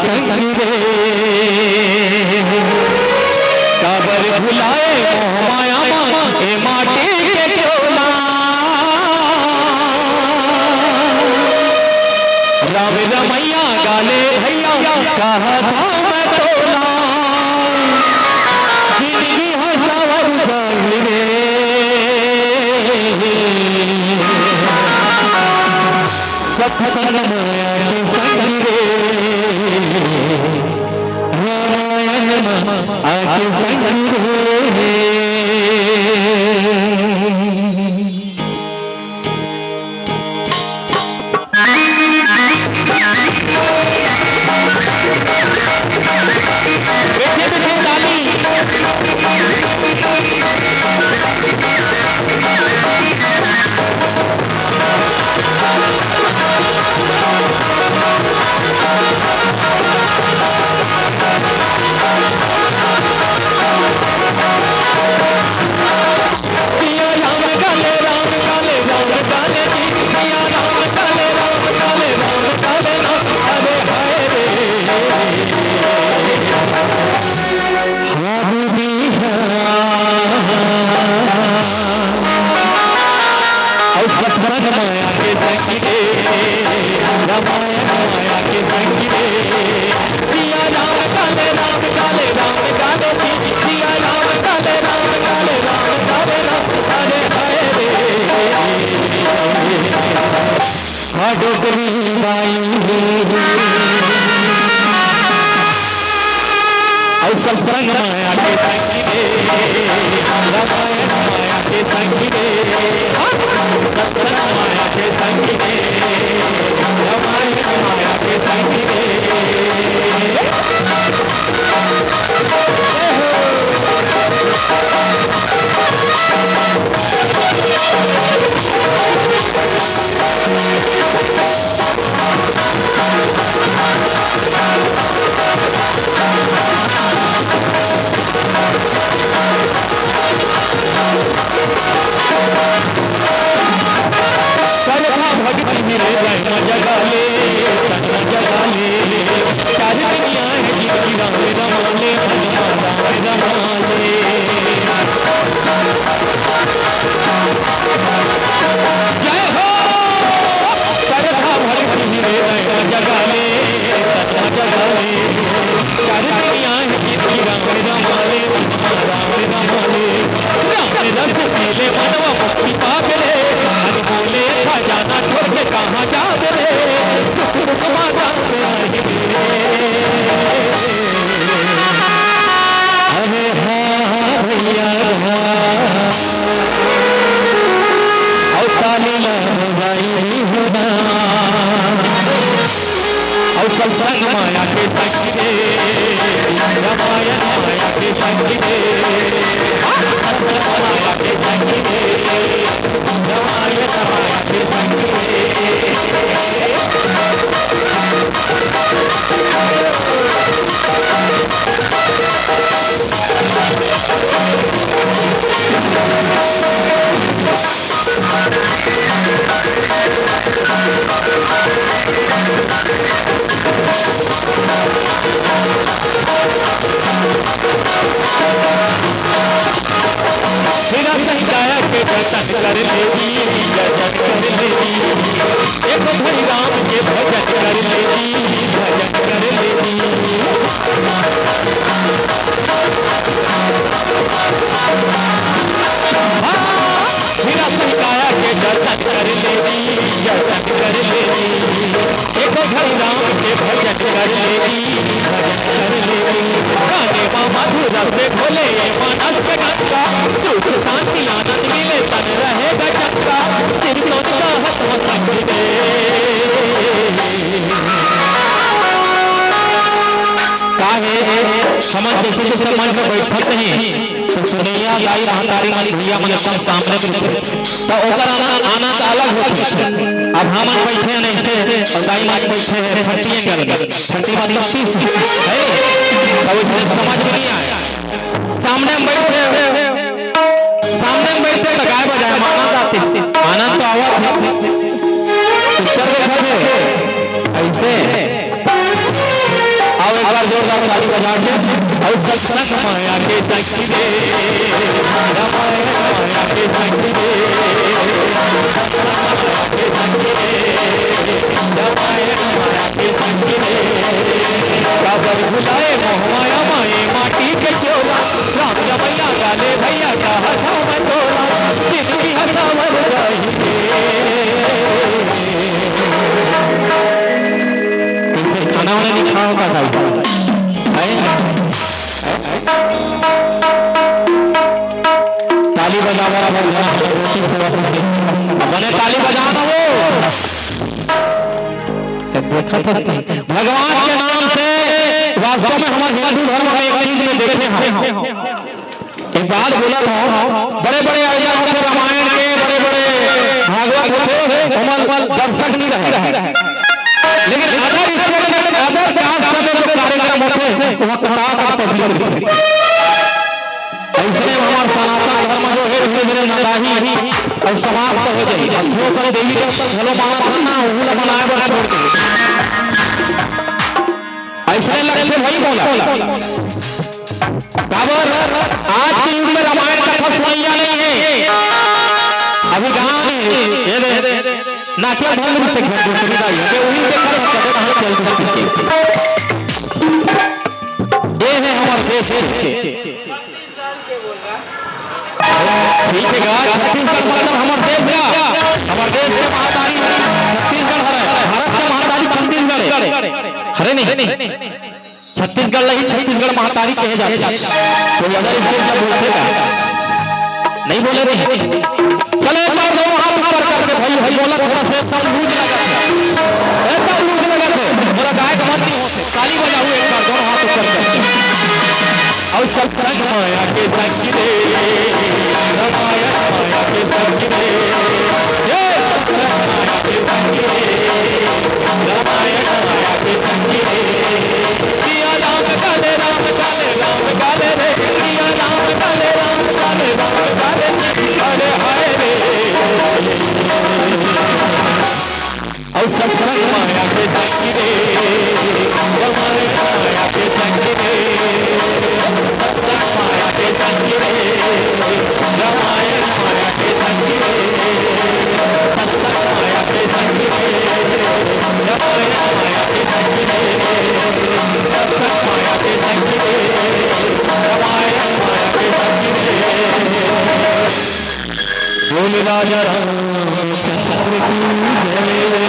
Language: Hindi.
संग रे काबर भुलाए मोह माया ए माटी के चोला राम रमैया गाले भैया कहा था मैं तोला जिंदगी हंसावर संग रे सत्संग माया के संग रे रामायण आके संग रे सत्संग माया के संग रे रामायण माया के संग रे सत्संग माया के संग रे रामायण माया के संग रे सत्संग माया के संग रे रामायण माया के संग रे सत्संग माया के संग रे रामायण माया के संग रे गाया के दर्शन कर लेगी दर्शन कर लेगी एक हरि राम के भजन कर लेगी भजन कर लेगी गाया के दर्शन कर लेगी दर्शन कर लेगी एक हरि राम के भजन कर लेगी भजन कर लेगी गाने मधुर से खोले मानस के गंगा सुख शांति आनंद मिले तन रहेगा चक्का तिरको चाहत हो संग दे काहे समझ जैसे सम्मान में बैठत नहीं सुनैया गाई महतारी माली भैया मन एकदम सामने तो ओकर आना तो अलग होता है। अब हमन बैठे नहीं से और गाई माली बैठे हैं फटिए गल फटी मतलब पीस है तो समझ में नहीं आया सामने में बैठे तो गाय बजाए आनंद आते आनंद तो आवाज पिक्चर देखा थे ऐसे सत्संग माया के साक्षी रे रामायण माया के साक्षी रे रामायण माया के साक्षी रे काबर भुलाए मोहमाया माए माटी के चोला राम रमैया गाले भैया का हथा मंडोला जिसकी हथावर चाहिए खाना वाना नहीं खाओगा भाई ताली बजावा अपने ताली बजाना वो भगवान के नाम से वास्तव में हमारे हिंदू धर्म में एक चीज में देखे हैं एक बात बोला था बड़े बड़े आया होते रामायण के बड़े बड़े भागवत होते दर्शक नहीं रहे लेकिन अदर कास्ट में जो कार्यक्रम होते वह कथा का पब्लिक ऐसे हमारा सनातन धर्म जो है धीरे धीरे नदाही और समाप्त हो जाए अथोसन देवी के ऊपर घलो बाण बनना उहुल बनाए बना छोड़ के ऐसे लगते भाई बोला काबर आज के युग में रामायण कथा सुनाइया नहीं है अभी गांव में ये नाचे ढोल से घर दूसरी दाई है वही देखकर कदे हम चल सकते ये है हमारा देश ठीक है छत्तीसगढ़ मतलब हमारे देश का हमारे देश के महादारी छत्तीसगढ़ है भारत का महादारी छत्तीसगढ़ है नहीं छत्तीसगढ़ नहीं छत्तीसगढ़ महादारी कहे जाते हैं तो अदर स्टेट का बोलते हैं नहीं बोले नहीं चलो एक बार दो हाथ ऊपर करके भाई भाई बोला थोड़ा से सब लूज लगा ऐसा लूज लगा थे मेरा गाय का मत नहीं होते ताली बजाओ एक बार दोनों हाथ ऊपर करके और सत्संग माया के साक्षी रे रामायण माया के साक्षी रे ये सत्संग माया के साक्षी रे रामायण माया के साक्षी रे प्रिया राम काले रे प्रिया राम काले अरे हाय रे और सत्संग माया के साक्षी रे रामायण माया के साक्षी रे माया के साक्षी रे रामायण माया के साक्षी रे माया के साक्षी रे रामायण माया के साक्षी रे माया के साक्षी रे रामायण माया के साक्षी रे बोल राजा राम चंद्र की जय